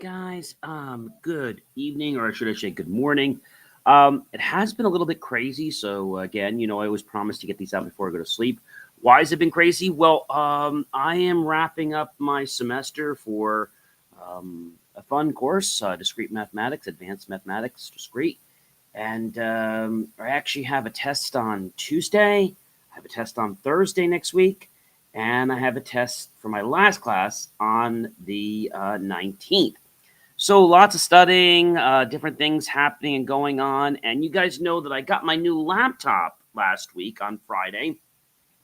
guys. Good evening, or should I say good morning. It has been a little bit crazy. So again, I always promise to get these out before I go to sleep. Why has it been crazy? Well, I am wrapping up my semester for a fun course, discrete mathematics, advanced mathematics, discrete. And I actually have a test on Tuesday. I have a test on Thursday next week. And I have a test for my last class on the 19th. So lots of studying, different things happening and going on. And you guys know that I got my new laptop last week on Friday.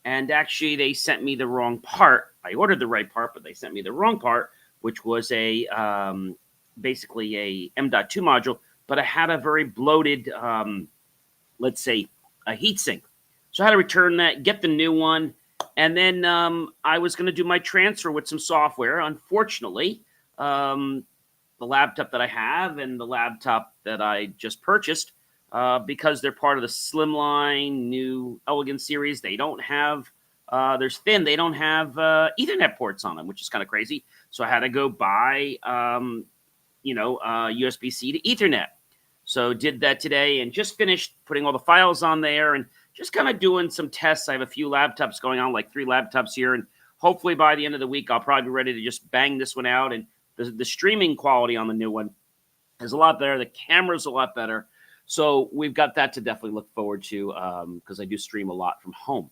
And actually, they sent me the wrong part. I ordered the right part, but they sent me the wrong part, which was basically a M.2 module. But I had a very bloated, let's say, a heatsink. So I had to return that, get the new one. And then I was going to do my transfer with some software. Unfortunately, the laptop that I have and the laptop that I just purchased, because they're part of the Slimline new Elegant series, they don't have, there's thin, they don't have Ethernet ports on them, which is kind of crazy. So I had to go buy, USB-C to Ethernet. So did that today and just finished putting all the files on there and just kind of doing some tests. I have a few laptops going on, like 3 laptops here. And hopefully by the end of the week, I'll probably be ready to just bang this one out. And the streaming quality on the new one is a lot better. The camera's a lot better. So we've got that to definitely look forward to because I do stream a lot from home.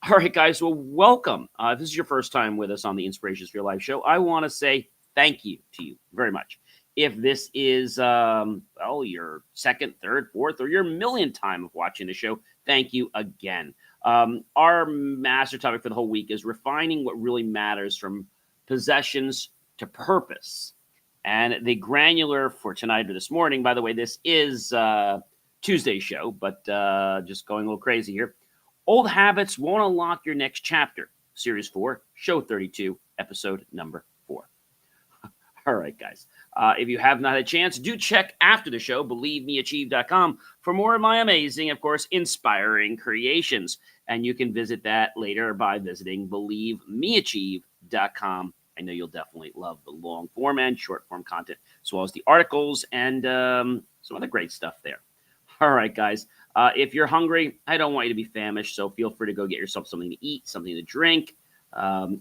All right, guys. Well, welcome. If this is your first time with us on the Inspirations for Your Life show, I want to say thank you to you very much. If this is, your second, third, fourth, or your millionth time of watching the show, thank you again. Our master topic for the whole week is refining what really matters from possessions to purpose. And the granular for tonight or this morning, by the way, this is Tuesday's show, but just going a little crazy here. Old Habits Won't Unlock Your Next Chapter, Series 4, Show 32, Episode number 4. All right, guys. If you have not had a chance, do check after the show, believemeachieve.com, for more of my amazing, of course, inspiring creations. And you can visit that later by visiting believemeachieve.com. I know you'll definitely love the long form and short form content, as well as the articles and some other great stuff there. All right, guys. If you're hungry, I don't want you to be famished, so feel free to go get yourself something to eat, something to drink.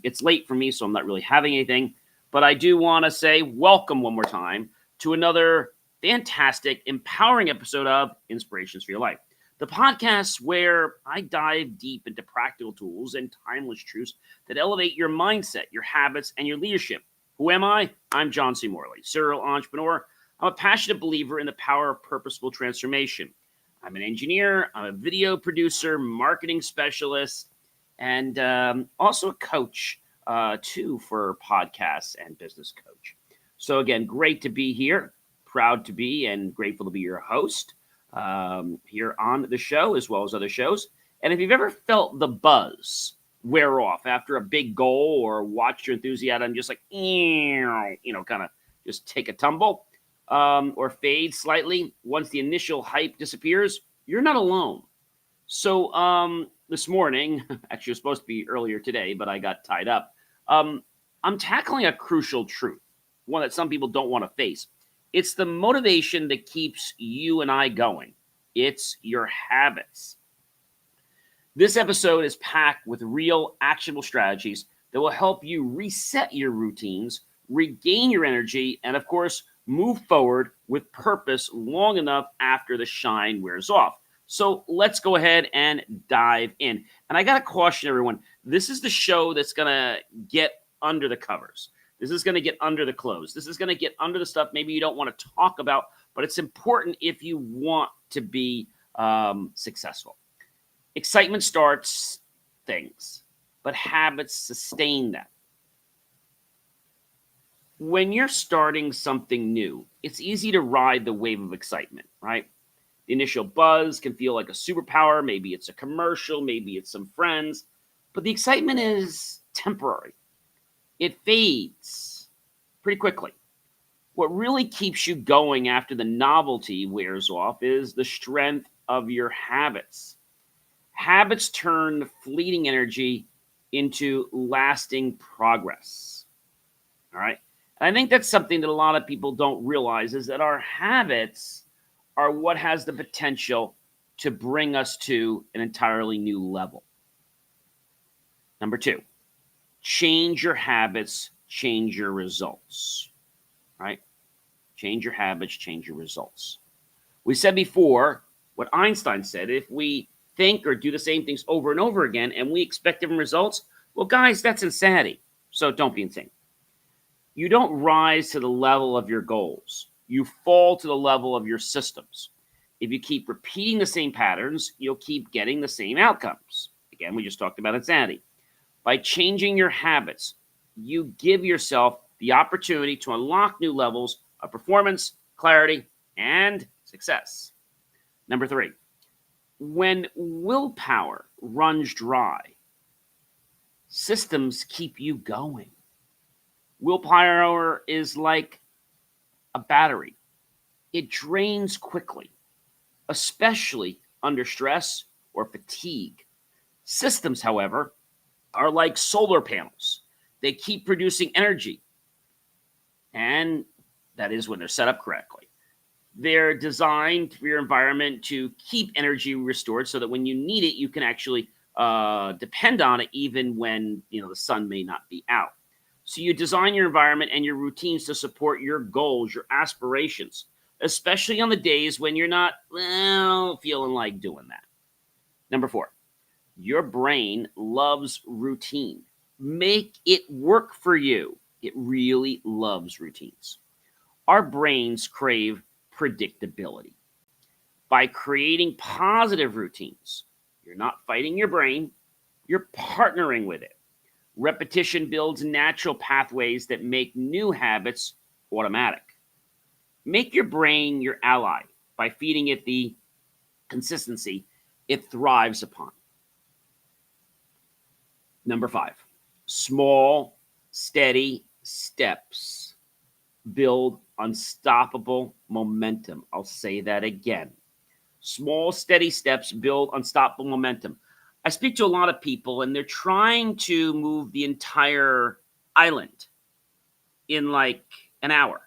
It's late for me, so I'm not really having anything. But I do want to say welcome one more time to another fantastic, empowering episode of Inspirations for Your Life, the podcast where I dive deep into practical tools and timeless truths that elevate your mindset, your habits, and your leadership. Who am I? I'm John C. Morley, serial entrepreneur. I'm a passionate believer in the power of purposeful transformation. I'm an engineer, I'm a video producer, marketing specialist, and also a coach too for podcasts and business coach. So again, great to be here, proud to be and grateful to be your host here on the show as well as other shows. And if you've ever felt the buzz wear off after a big goal or watched your enthusiasm just like, kind of just take a tumble or fade slightly once the initial hype disappears, you're not alone. So this morning, actually it was supposed to be earlier today, but I got tied up. I'm tackling a crucial truth, one that some people don't want to face. It's the motivation that keeps you and I going. It's your habits. This episode is packed with real actionable strategies that will help you reset your routines, regain your energy, and of course, move forward with purpose long enough after the shine wears off. So let's go ahead and dive in. And I got to caution everyone, this is the show that's going to get under the covers. This is going to get under the clothes. This is going to get under the stuff maybe you don't want to talk about, but it's important if you want to be successful. Excitement starts things, but habits sustain them. When you're starting something new, it's easy to ride the wave of excitement, right? The initial buzz can feel like a superpower. Maybe it's a commercial, maybe it's some friends, but the excitement is temporary. It fades pretty quickly. What really keeps you going after the novelty wears off is the strength of your habits. Habits turn fleeting energy into lasting progress. All right. And I think that's something that a lot of people don't realize is that our habits are what has the potential to bring us to an entirely new level. Number two, change your habits, change your results, right? Change your habits, change your results. We said before what Einstein said, if we think or do the same things over and over again and we expect different results, well, guys, that's insanity. So don't be insane. You don't rise to the level of your goals. You fall to the level of your systems. If you keep repeating the same patterns, you'll keep getting the same outcomes. Again, we just talked about insanity. By changing your habits, you give yourself the opportunity to unlock new levels of performance, clarity, and success. Number three, when willpower runs dry, systems keep you going. Willpower is like a battery. It drains quickly, especially under stress or fatigue. Systems, however, are like solar panels. They keep producing energy, and that is when they're set up correctly. They're designed for your environment to keep energy restored so that when you need it, you can actually depend on it even when the sun may not be out. So you design your environment and your routines to support your goals, your aspirations, especially on the days when you're not feeling like doing that. Number four, your brain loves routine. Make it work for you. It really loves routines. Our brains crave predictability. By creating positive routines, you're not fighting your brain, you're partnering with it. Repetition builds natural pathways that make new habits automatic. Make your brain your ally by feeding it the consistency it thrives upon. Number five, small, steady steps build unstoppable momentum. I'll say that again. Small, steady steps build unstoppable momentum. I speak to a lot of people, and they're trying to move the entire island in like an hour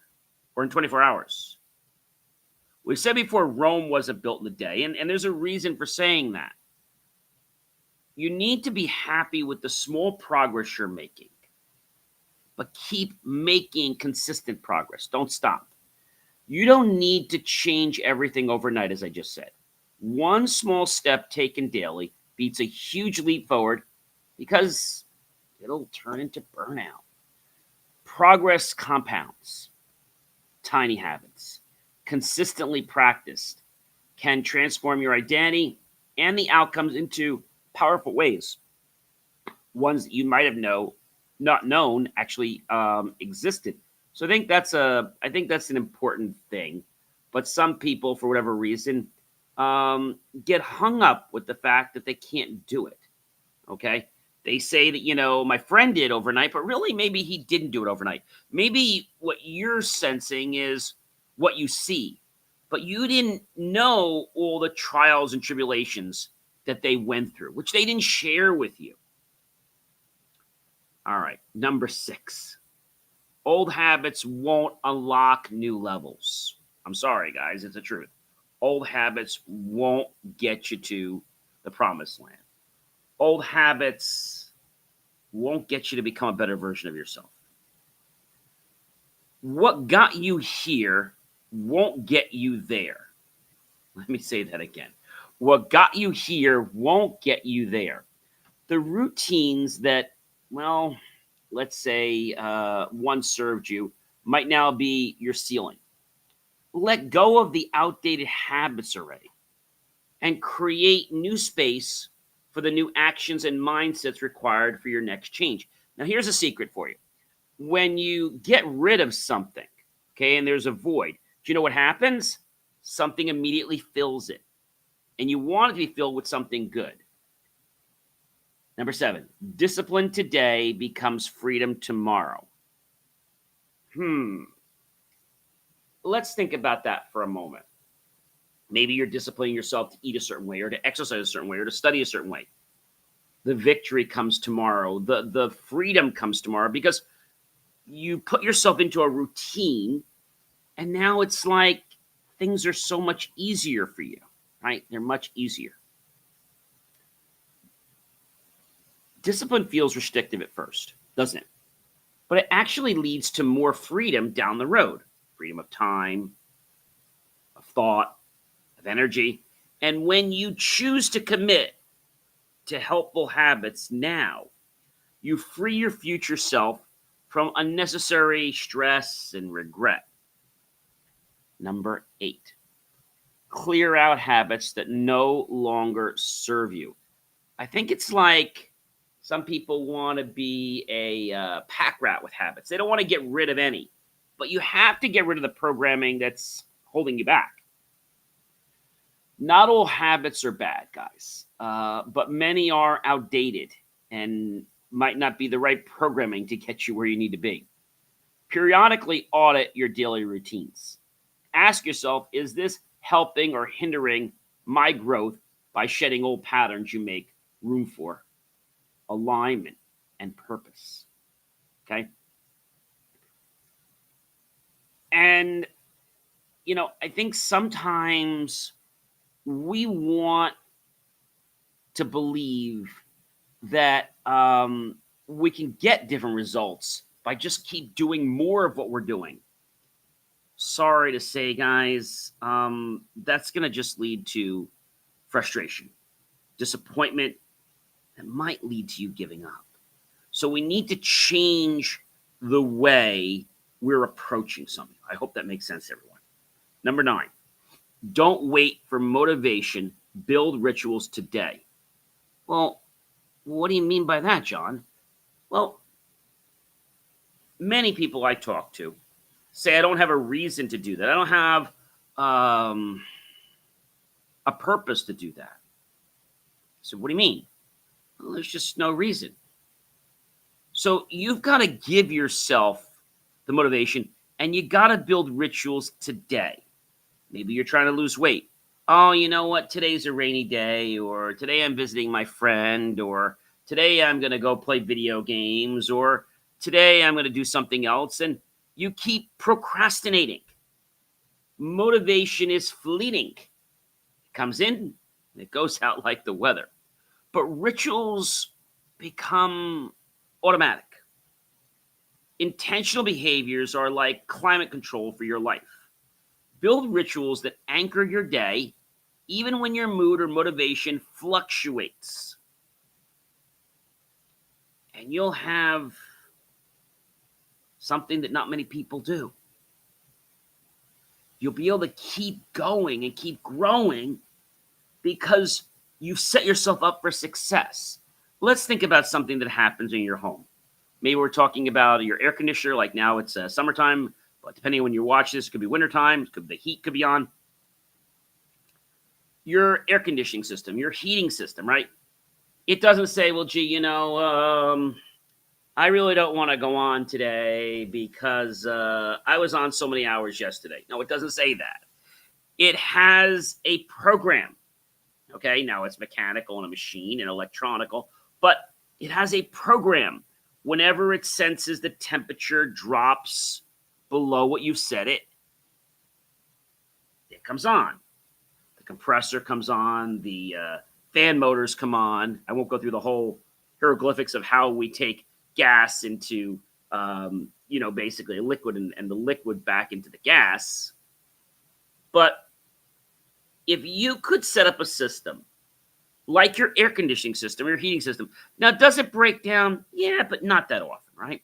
or in 24 hours. We said before Rome wasn't built in a day, and there's a reason for saying that. You need to be happy with the small progress you're making, but keep making consistent progress. Don't stop. You don't need to change everything overnight, as I just said. One small step taken daily beats a huge leap forward because it'll turn into burnout. Progress compounds. Tiny habits, consistently practiced, can transform your identity and the outcomes into powerful ways. Ones that you might have not known actually existed. So I think that's an important thing. But some people, for whatever reason, get hung up with the fact that they can't do it. Okay, they say that my friend did overnight, but really maybe he didn't do it overnight. Maybe what you're sensing is what you see, but you didn't know all the trials and tribulations that they went through, which they didn't share with you. All right, number six. Old habits won't unlock new levels. I'm sorry, guys, it's the truth. Old habits won't get you to the promised land. Old habits won't get you to become a better version of yourself. What got you here won't get you there. Let me say that again. What got you here won't get you there. The routines that, let's say once served you might now be your ceiling. Let go of the outdated habits already and create new space for the new actions and mindsets required for your next change. Now, here's a secret for you. When you get rid of something, okay, and there's a void, do you know what happens? Something immediately fills it. And you want it to be filled with something good. Number seven, discipline today becomes freedom tomorrow. Let's think about that for a moment. Maybe you're disciplining yourself to eat a certain way or to exercise a certain way or to study a certain way. The victory comes tomorrow. The freedom comes tomorrow because you put yourself into a routine, and now it's like things are so much easier for you, right? They're much easier. Discipline feels restrictive at first, doesn't it? But it actually leads to more freedom down the road. Freedom of time, of thought, of energy. And when you choose to commit to helpful habits now, you free your future self from unnecessary stress and regret. Number 8, clear out habits that no longer serve you. I think it's like some people want to be a pack rat with habits. They don't want to get rid of any, but you have to get rid of the programming that's holding you back. Not all habits are bad, guys, but many are outdated and might not be the right programming to get you where you need to be. Periodically audit your daily routines. Ask yourself, is this helping or hindering my growth by shedding old patterns you make room for? Alignment and purpose. Okay? And, I think sometimes we want to believe that we can get different results by just keep doing more of what we're doing. Sorry to say, guys, that's going to just lead to frustration, disappointment, that might lead to you giving up. So we need to change the way we're approaching something. I hope that makes sense, everyone. Number 9, don't wait for motivation. Build rituals today. Well, what do you mean by that, John? Well, many people I talk to say I don't have a reason to do that. I don't have a purpose to do that. So what do you mean? Well, there's just no reason. So you've got to give yourself the motivation, and you got to build rituals today. Maybe you're trying to lose weight. Oh, you know what? Today's a rainy day, or today I'm visiting my friend, or today I'm going to go play video games, or today I'm going to do something else. And you keep procrastinating. Motivation is fleeting. It comes in, and it goes out like the weather. But rituals become automatic. Intentional behaviors are like climate control for your life. Build rituals that anchor your day, even when your mood or motivation fluctuates. And you'll have something that not many people do. You'll be able to keep going and keep growing because you've set yourself up for success. Let's think about something that happens in your home. Maybe we're talking about your air conditioner, like now it's summertime, but depending on when you watch this, it could be wintertime, the heat could be on. Your air conditioning system, your heating system, right? It doesn't say, well, gee, I really don't want to go on today because I was on so many hours yesterday. No, it doesn't say that. It has a program. Okay, now it's mechanical and a machine and electronical, but it has a program. Whenever it senses the temperature drops below what you've set it, it comes on. The compressor comes on, the fan motors come on. I won't go through the whole hieroglyphics of how we take gas into, basically a liquid and the liquid back into the gas. But if you could set up a system like your air conditioning system, your heating system. Now, does it break down? Yeah, but not that often, right?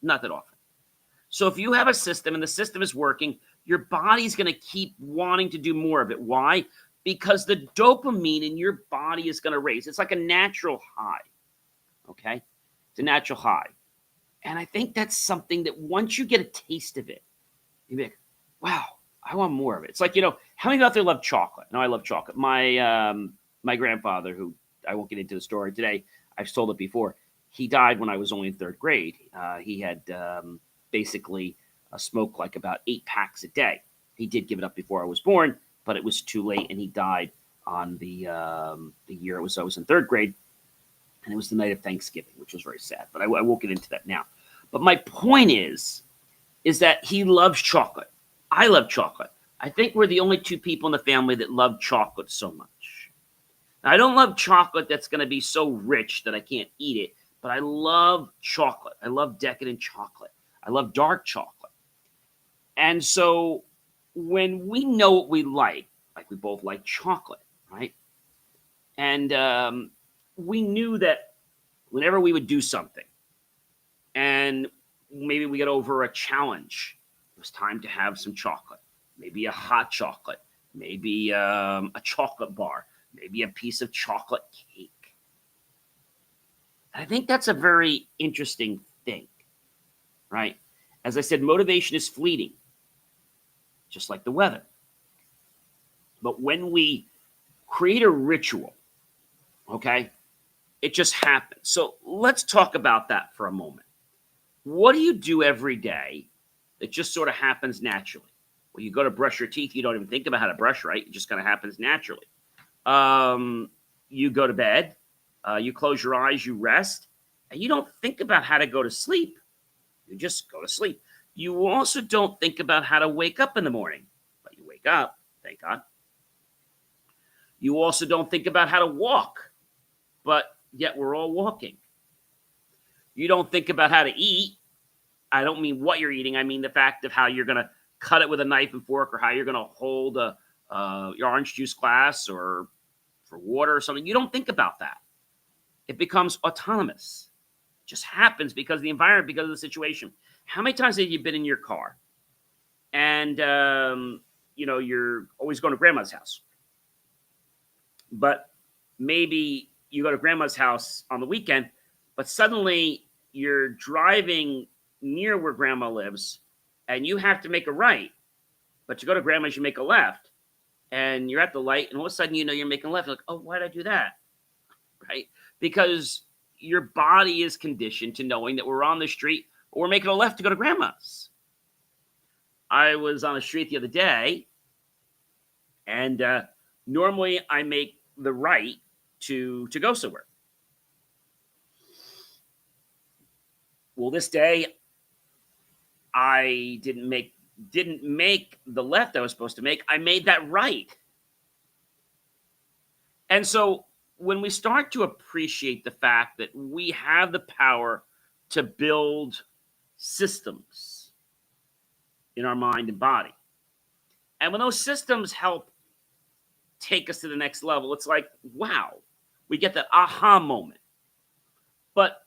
Not that often. So if you have a system and the system is working, your body's going to keep wanting to do more of it. Why? Because the dopamine in your body is going to raise. It's like a natural high, okay? It's a natural high. And I think that's something that once you get a taste of it, you'll be like, wow, I want more of it. It's like, how many out there love chocolate? No, I love chocolate. My grandfather, who I won't get into the story today, I've told it before, he died when I was only in 3rd grade. He had basically smoked like about 8 packs a day. He did give it up before I was born, but it was too late, and he died on the year I was in 3rd grade, and it was the night of Thanksgiving, which was very sad. But I won't get into that now. But my point is that he loves chocolate. I love chocolate. I think we're the only two people in the family that love chocolate so much. Now, I don't love chocolate that's going to be so rich that I can't eat it, but I love chocolate. I love decadent chocolate. I love dark chocolate. And so when we know what we like we both like chocolate, right? And we knew that whenever we would do something and maybe we get over a challenge, it was time to have some chocolate, maybe a hot chocolate, maybe a chocolate bar, maybe a piece of chocolate cake. I think that's a very interesting thing, right? As I said, motivation is fleeting, just like the weather. But when we create a ritual, okay, it just happens. So let's talk about that for a moment. What do you do every day that just sort of happens naturally? Well, you go to brush your teeth, you don't even think about how to brush, right? It just kind of happens naturally. You go to bed, you close your eyes, you rest, and you don't think about how to go to sleep. You just go to sleep. You also don't think about how to wake up in the morning, but you wake up, thank God. You also don't think about how to walk, but yet we're all walking. You don't think about how to eat. I don't mean what you're eating. I mean the fact of how you're going to cut it with a knife and fork, or how you're going to hold your orange juice glass or for water or something. You don't think about that. It becomes autonomous. It just happens because of the environment, because of the situation. How many times have you been in your car and, you're always going to grandma's house, but maybe you go to grandma's house on the weekend, but suddenly you're driving near where grandma lives and you have to make a right, but you go to grandma's, you make a left, and you're at the light, and all of a sudden, you're making a left. You're like, oh, why did I do that? Right? Because your body is conditioned to knowing that we're on the street or we're making a left to go to grandma's. I was on the street the other day, and normally I make the right to go somewhere. Well, this day I didn't make the left I was supposed to make. I made that right. And so when we start to appreciate the fact that we have the power to build systems in our mind and body, and when those systems help take us to the next level, it's like, wow, we get that aha moment. But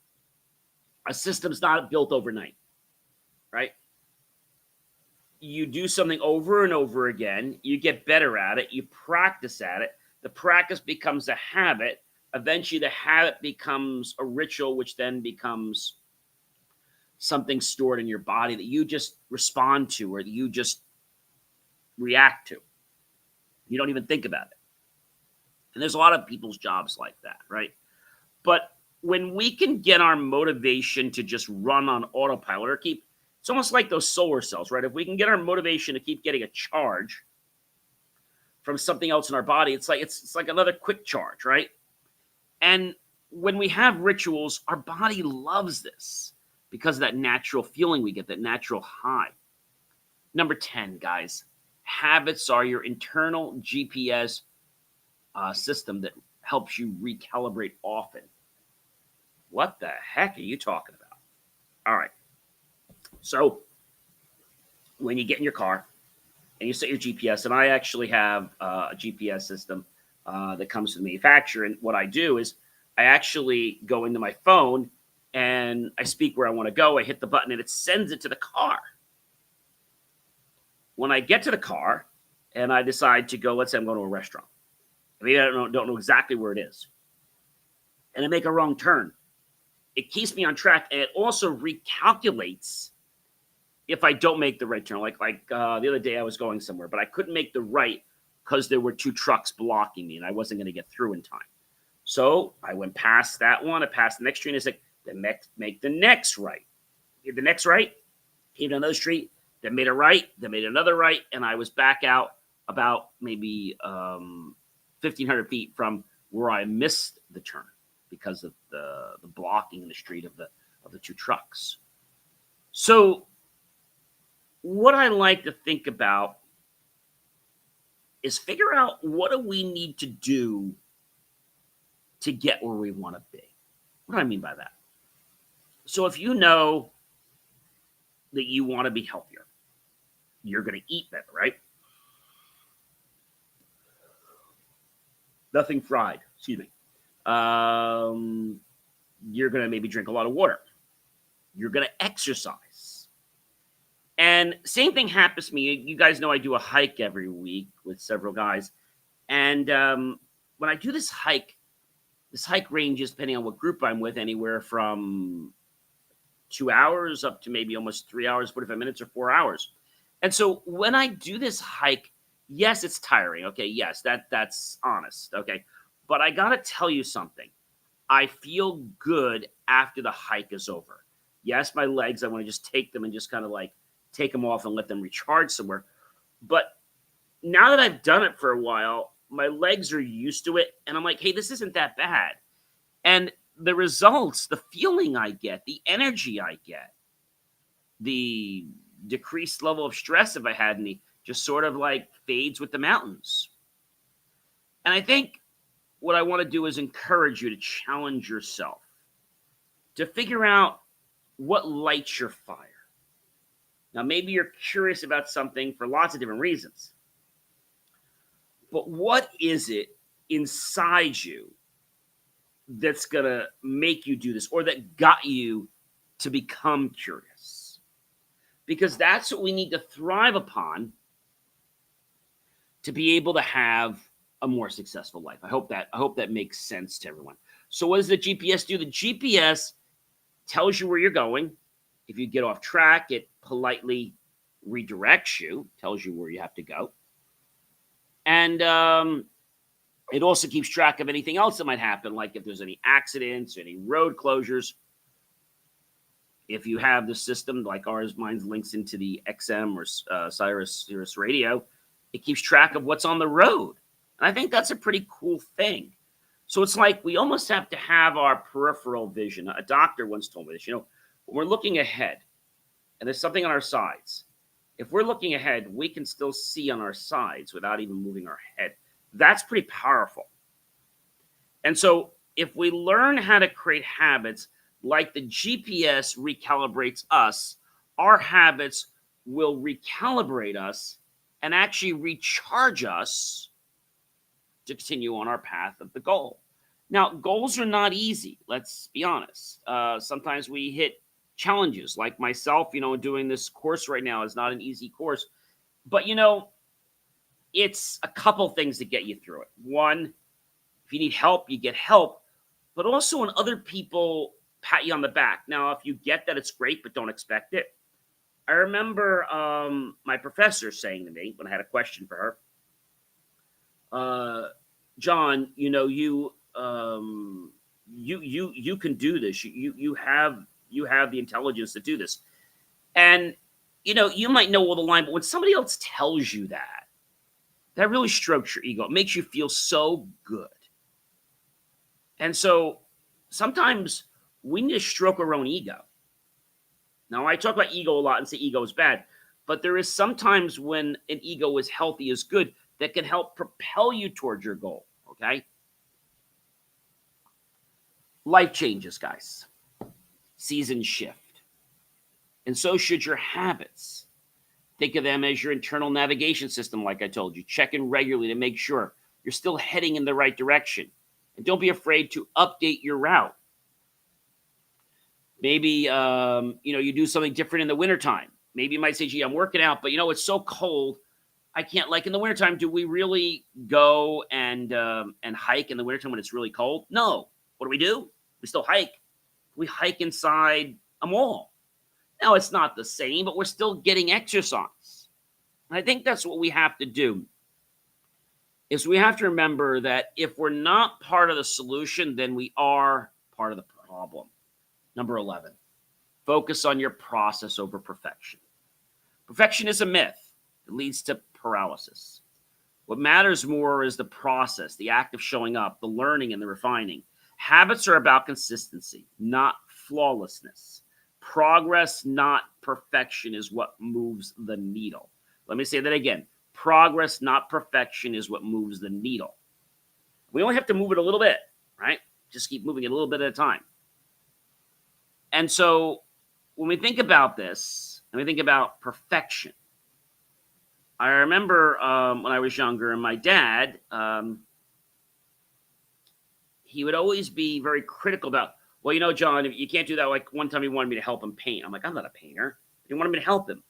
a system's not built overnight, right? You do something over and over again, you get better at it, you practice at it, the practice becomes a habit, eventually the habit becomes a ritual, which then becomes something stored in your body that you just respond to, or that you just react to. You don't even think about it. And there's a lot of people's jobs like that, right? But when we can get our motivation to just run on autopilot, or it's almost like those solar cells, right? If we can get our motivation to keep getting a charge from something else in our body, it's like another quick charge, right? And when we have rituals, our body loves this because of that natural feeling we get, that natural high. Number 10, guys, habits are your internal GPS system that helps you recalibrate often. What the heck are you talking about? All right. So when you get in your car and you set your GPS, and I actually have a GPS system that comes from the manufacturer, and what I do is I actually go into my phone and I speak where I want to go. I hit the button and it sends it to the car. When I get to the car and I decide to go, let's say I'm going to a restaurant. Maybe I don't know exactly where it is, and I make a wrong turn. It keeps me on track, and it also recalculates if I don't make the right turn. Like the other day I was going somewhere, but I couldn't make the right because there were two trucks blocking me, and I wasn't going to get through in time. So I went past that one. I passed the next tree, and it's like, then make the next right. Did the next right, came to another street, then made a right, then made another right, and I was back out about maybe 1,500 feet from where I missed the turn because of the blocking in the street of the two trucks. So, what I like to think about is figure out what do we need to do to get where we want to be. What do I mean by that? So, if you know that you want to be healthier, you're going to eat better, right? Nothing fried. Excuse me. You're going to maybe drink a lot of water. You're going to exercise. And same thing happens to me. You guys know I do a hike every week with several guys. And when I do this hike ranges, depending on what group I'm with, anywhere from 2 hours up to maybe almost 3 hours, 45 minutes, or 4 hours. And so when I do this hike, yes, it's tiring. Okay, yes, that's honest. Okay, but I gotta tell you something. I feel good after the hike is over. Yes, my legs, I want to just take them and just kind of like take them off and let them recharge somewhere. But now that I've done it for a while, my legs are used to it. And I'm like, hey, this isn't that bad. And the results, the feeling I get, the energy I get, the decreased level of stress if I had any, just sort of like fades with the mountains. And I think what I want to do is encourage you to challenge yourself to figure out what lights your fire. Now, maybe you're curious about something for lots of different reasons. But what is it inside you that's going to make you do this, or that got you to become curious? Because that's what we need to thrive upon to be able to have a more successful life. I hope that makes sense to everyone. So what does the GPS do? The GPS tells you where you're going. If you get off track, it politely redirects you, tells you where you have to go. And it also keeps track of anything else that might happen, like if there's any accidents, any road closures. If you have the system like ours, mine links into the XM or Sirius radio, it keeps track of what's on the road. And I think that's a pretty cool thing. So it's like we almost have to have our peripheral vision. A doctor once told me this, when we're looking ahead and there's something on our sides, if we're looking ahead, we can still see on our sides without even moving our head. That's pretty powerful. And so if we learn how to create habits like the GPS recalibrates us, our habits will recalibrate us and actually recharge us to continue on our path of the goal. Now, goals are not easy. Let's be honest. Sometimes we hit challenges, like myself, doing this course right now is not an easy course. But, it's a couple things to get you through it. One, if you need help, you get help. But also when other people pat you on the back. Now, if you get that, it's great, but don't expect it. I remember my professor saying to me when I had a question for her, John, you can do this. You have the intelligence to do this. And you might know all the line, but when somebody else tells you that really strokes your ego. It makes you feel so good. And so sometimes we need to stroke our own ego. Now, I talk about ego a lot and say ego is bad, but there is sometimes when an ego is healthy, is good, that can help propel you towards your goal, okay? Life changes, guys. Seasons shift. And so should your habits. Think of them as your internal navigation system, like I told you. Check in regularly to make sure you're still heading in the right direction. And don't be afraid to update your route. Maybe, you do something different in the wintertime. Maybe you might say, gee, I'm working out, but it's so cold. I can't, like in the wintertime, do we really go and hike in the wintertime when it's really cold? No. What do? We still hike. We hike inside a mall. Now, it's not the same, but we're still getting exercise. And I think that's what we have to do, is we have to remember that if we're not part of the solution, then we are part of the problem. Number 11, focus on your process over perfection. Perfection is a myth. It leads to paralysis. What matters more is the process, the act of showing up, the learning and the refining. Habits are about consistency, not flawlessness. Progress, not perfection, is what moves the needle. Let me say that again. Progress, not perfection, is what moves the needle. We only have to move it a little bit, right? Just keep moving it a little bit at a time. And so when we think about this, and we think about perfection, I remember when I was younger, and my dad, he would always be very critical about, well, you know, John, you can't do that. Like one time he wanted me to help him paint. I'm like, I'm not a painter. He wanted me to help him.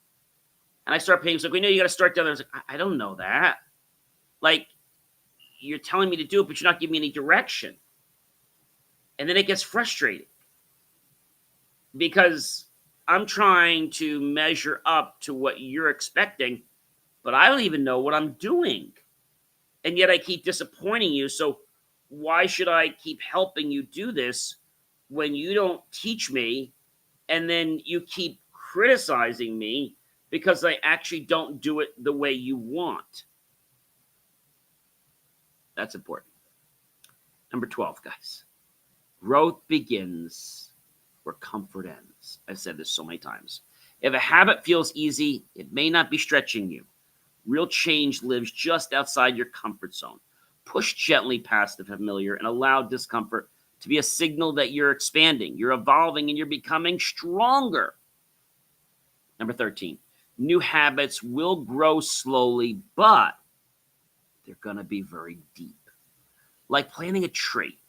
And I started painting. He's like, we know you got to start down there. I was like, I don't know that. Like, you're telling me to do it, but you're not giving me any direction. And then it gets frustrating because I'm trying to measure up to what you're expecting, but I don't even know what I'm doing. And yet I keep disappointing you. So why should I keep helping you do this when you don't teach me and then you keep criticizing me because I actually don't do it the way you want? That's important. Number 12, guys. Growth begins where comfort ends. I've said this so many times. If a habit feels easy, it may not be stretching you. Real change lives just outside your comfort zone. Push gently past the familiar and allow discomfort to be a signal that you're expanding, you're evolving, and you're becoming stronger. Number 13, new habits will grow slowly, but they're going to be very deep. Like planting a tree.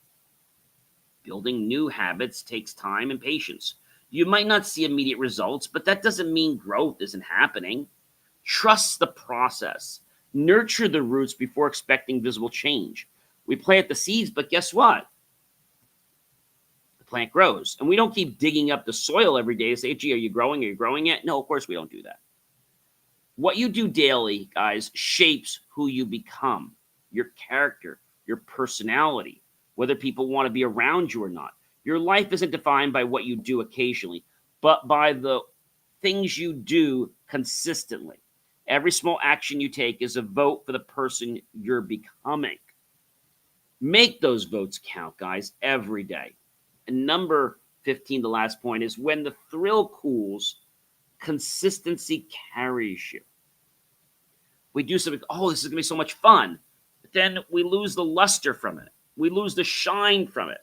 Building new habits takes time and patience. You might not see immediate results, but that doesn't mean growth isn't happening. Trust the process. Nurture the roots before expecting visible change. We plant the seeds, but guess what? The plant grows. And we don't keep digging up the soil every day to say, gee, are you growing? Are you growing yet? No, of course we don't do that. What you do daily, guys, shapes who you become, your character, your personality, whether people want to be around you or not. Your life isn't defined by what you do occasionally, but by the things you do consistently. Every small action you take is a vote for the person you're becoming. Make those votes count, guys, every day. And number 15, the last point, is when the thrill cools, consistency carries you. We do something, oh, this is going to be so much fun. But then we lose the luster from it. We lose the shine from it.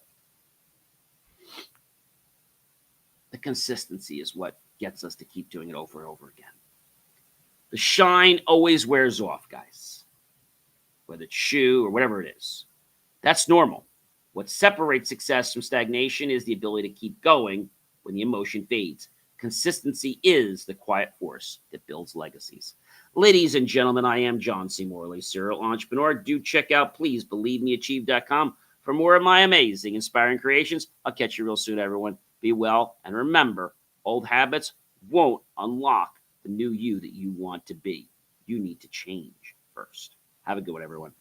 The consistency is what gets us to keep doing it over and over again. The shine always wears off, guys. Whether it's shoe or whatever it is. That's normal. What separates success from stagnation is the ability to keep going when the emotion fades. Consistency is the quiet force that builds legacies. Ladies and gentlemen, I am John C. Morley, serial entrepreneur. Do check out pleasebelievemeachieve.com for more of my amazing, inspiring creations. I'll catch you real soon, everyone. Be well, and remember, old habits won't unlock the new you that you want to be. You need to change first. Have a good one, everyone.